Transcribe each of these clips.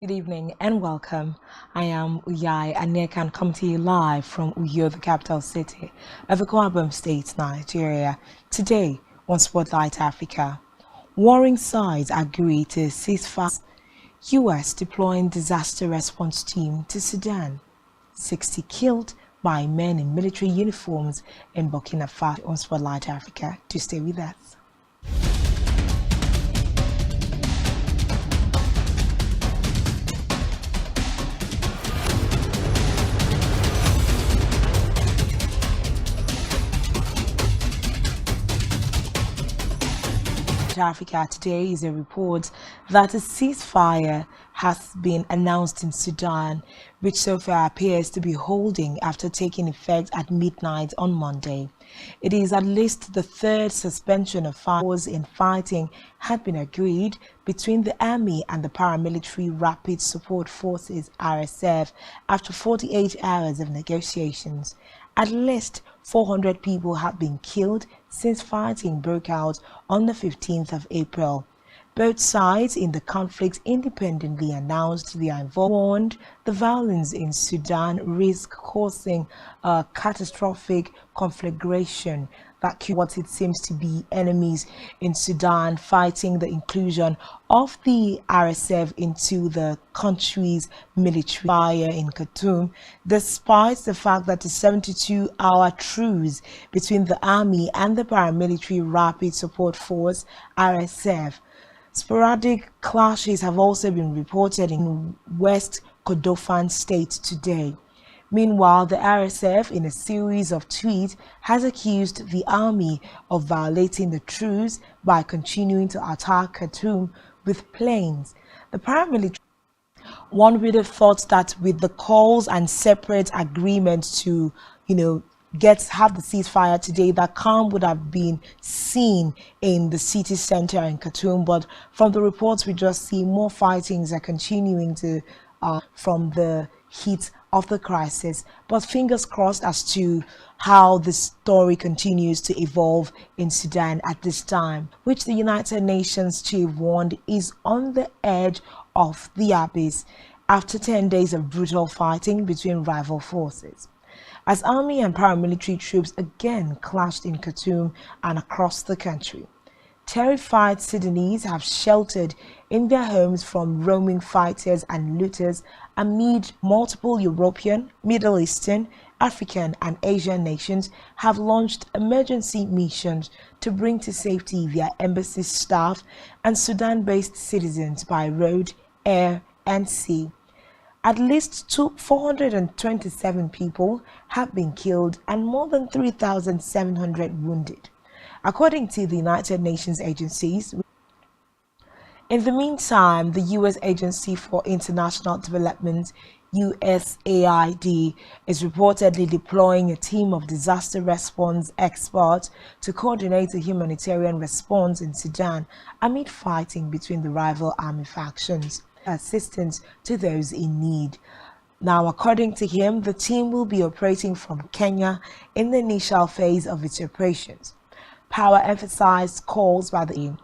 Good evening and welcome. I am Uyai and I can come to you live from Uyo, the capital city of Akwa Ibom State, Nigeria. Today on Spotlight Africa, warring sides agree to ceasefire. US deploying disaster response team to Sudan. 60 killed by men in military uniforms in Burkina Faso. On Spotlight Africa. To stay with us. Africa today is a report that a ceasefire has been announced in Sudan, which so far appears to be holding after taking effect at midnight on Monday. It is at least the third suspension of fires in fighting had been agreed between the army and the paramilitary Rapid Support Forces RSF after 48 hours of negotiations. At least 400 people have been killed since fighting broke out on the 15th of April. Both sides in the conflict independently announced they are involved, warned the violence in Sudan risk causing a catastrophic conflagration that could what it seems to be enemies in Sudan fighting the inclusion of the RSF into the country's military fire in Khartoum, despite the fact that the 72-hour truce between the army and the paramilitary Rapid Support Force RSF. Sporadic clashes have also been reported in West Kordofan state today. Meanwhile, the RSF, in a series of tweets, has accused the army of violating the truce by continuing to attack Khartoum with planes. The paramilitary, one would have thought that with the calls and separate agreements to, have the ceasefire today, that calm would have been seen in the city center in Khartoum. But from the reports we just see, more fightings are continuing to from the heat of the crisis. But fingers crossed as to how the story continues to evolve in Sudan at this time, which the United Nations chief warned is on the edge of the abyss after 10 days of brutal fighting between rival forces, as army and paramilitary troops again clashed in Khartoum and across the country. Terrified Sudanese have sheltered in their homes from roaming fighters and looters amid multiple European, Middle Eastern, African and Asian nations have launched emergency missions to bring to safety their embassy staff and Sudan-based citizens by road, air and sea. At least 427 people have been killed and more than 3,700 wounded, according to the United Nations agencies. In the meantime, the U.S. Agency for International Development, USAID, is reportedly deploying a team of disaster response experts to coordinate a humanitarian response in Sudan amid fighting between the rival army factions. Assistance to those in need. Now, according to him, the team will be operating from Kenya in the initial phase of its operations. Power emphasized calls by the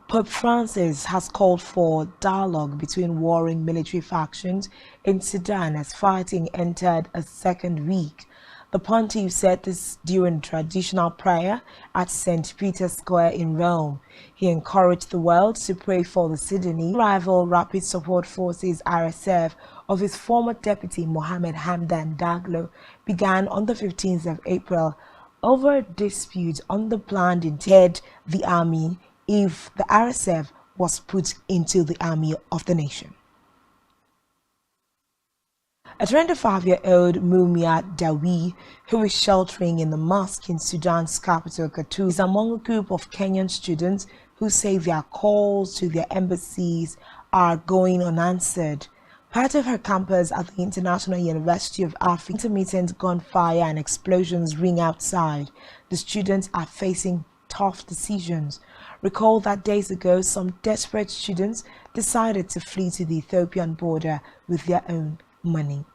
Pope Francis has called for dialogue between warring military factions in Sudan as fighting entered a second week. The pontiff said this during traditional prayer at St. Peter's Square in Rome. He encouraged the world to pray for the Sudanese rival Rapid Support Forces RSF of his former deputy Mohammed Hamdan Daglo began on the 15th of April over a dispute on the planned instead the army if the RSF was put into the army of the nation. A 25-year-old Mumia Dawi, who is sheltering in the mosque in Sudan's capital Khartoum, is among a group of Kenyan students who say their calls to their embassies are going unanswered. Part of her campus at the International University of Africa, intermittent gunfire and explosions ring outside. The students are facing tough decisions. Recall that days ago, some desperate students decided to flee to the Ethiopian border with their own money.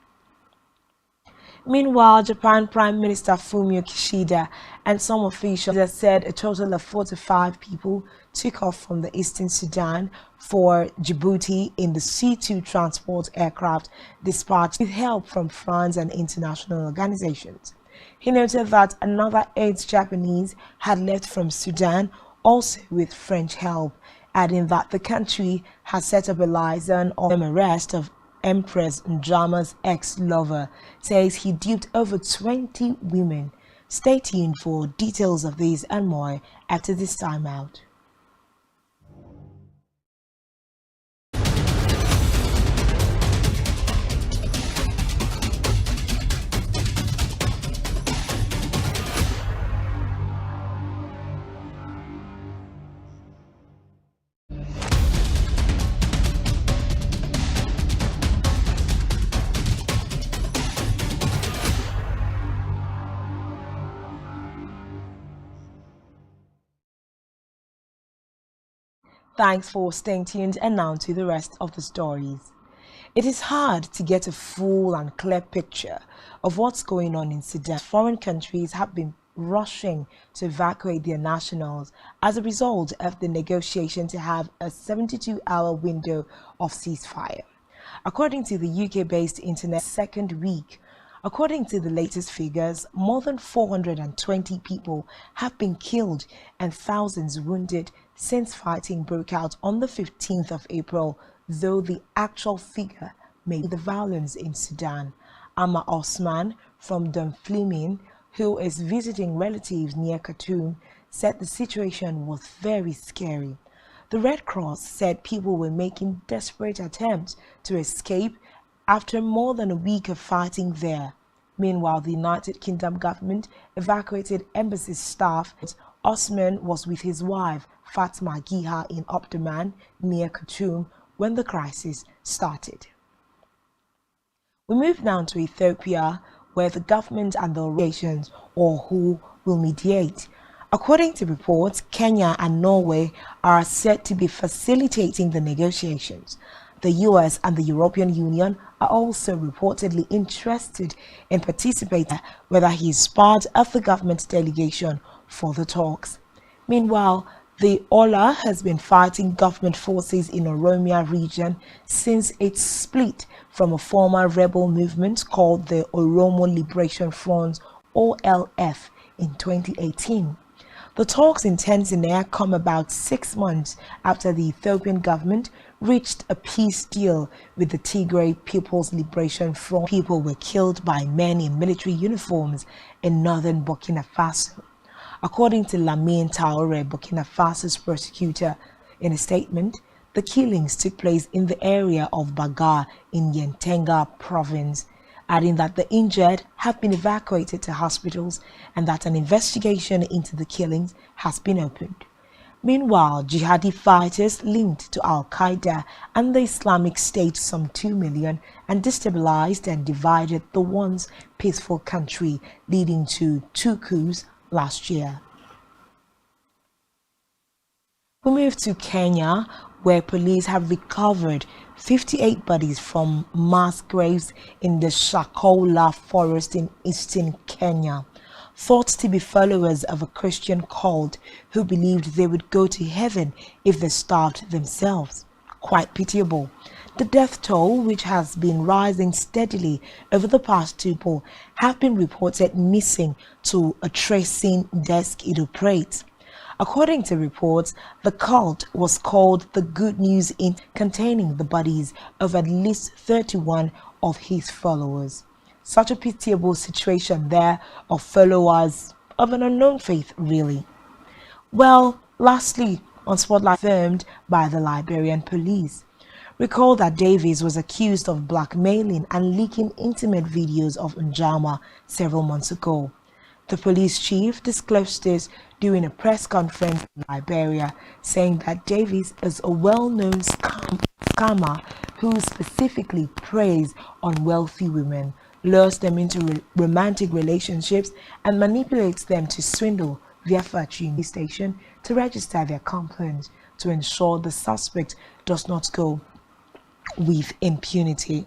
Meanwhile, Japan Prime Minister Fumio Kishida and some officials have said a total of 45 people took off from the eastern Sudan for Djibouti in the C-2 transport aircraft dispatched with help from France and international organizations. He noted that another 8 Japanese had left from Sudan, also with French help, adding that the country has set up a liaison on the arrest of Empress Njama's ex-lover, says he duped over 20 women. Stay tuned for details of this and more after this time out. Thanks for staying tuned, and now to the rest of the stories. It is hard to get a full and clear picture of what's going on in Sudan. Foreign countries have been rushing to evacuate their nationals as a result of the negotiation to have a 72-hour window of ceasefire. According to the UK-based internet second week, according to the latest figures, more than 420 people have been killed and thousands wounded since fighting broke out on the 15th of April, though the actual figure may be the violence in Sudan. Amma Osman from Dunfermline, who is visiting relatives near Khartoum, said the situation was very scary. The Red Cross said people were making desperate attempts to escape after more than a week of fighting there. Meanwhile, the United Kingdom government evacuated embassy staff. Osman was with his wife, Fatma Giha, in Omdurman near Khartoum when the crisis started. We move now to Ethiopia, where the government and the organizations, or who, will mediate. According to reports, Kenya and Norway are said to be facilitating the negotiations. The US and the European Union are also reportedly interested in participating, whether he is part of the government delegation for the talks. Meanwhile, the Ola has been fighting government forces in Oromia region since its split from a former rebel movement called the Oromo Liberation Front (OLF) in 2018. The talks in Tanzania come about 6 months after the Ethiopian government reached a peace deal with the Tigray People's Liberation Front. People were killed by men in military uniforms in northern Burkina Faso. According to Lamine Traoré, Burkina Faso's prosecutor, in a statement, the killings took place in the area of Baga in Yentenga province, adding that the injured have been evacuated to hospitals and that an investigation into the killings has been opened. Meanwhile, jihadi fighters linked to Al-Qaeda and the Islamic State, some 2 million, and destabilized and divided the once peaceful country, leading to 2 coups last year. We move to Kenya, where police have recovered 58 bodies from mass graves in the Shakola forest in eastern Kenya, thought to be followers of a Christian cult who believed they would go to heaven if they starved themselves. Quite pitiable. The death toll, which has been rising steadily over the past 2 years, have been reported missing to a tracing desk it operates. According to reports, the cult was called the Good News Inn, containing the bodies of at least 31 of his followers. Such a pitiable situation there of followers of an unknown faith, really. Well, lastly, on Spotlight, confirmed by the Liberian police. Recall that Davies was accused of blackmailing and leaking intimate videos of Njama several months ago. The police chief disclosed this during a press conference in Liberia, saying that Davies is a well-known scammer who specifically preys on wealthy women, lures them into romantic relationships, and manipulates them to swindle their fortune station to register their complaints to ensure the suspect does not go with impunity.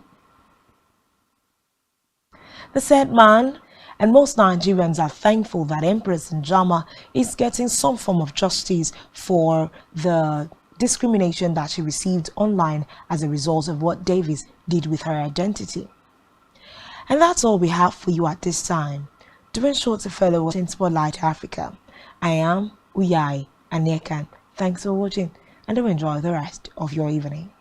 The said man and most Nigerians are thankful that Empress Njama is getting some form of justice for the discrimination that she received online as a result of what Davis did with her identity. And that's all we have for you at this time. Doing sure to follow us in Spotlight Africa. I am Uyai Anekan. Thanks for watching and do enjoy the rest of your evening.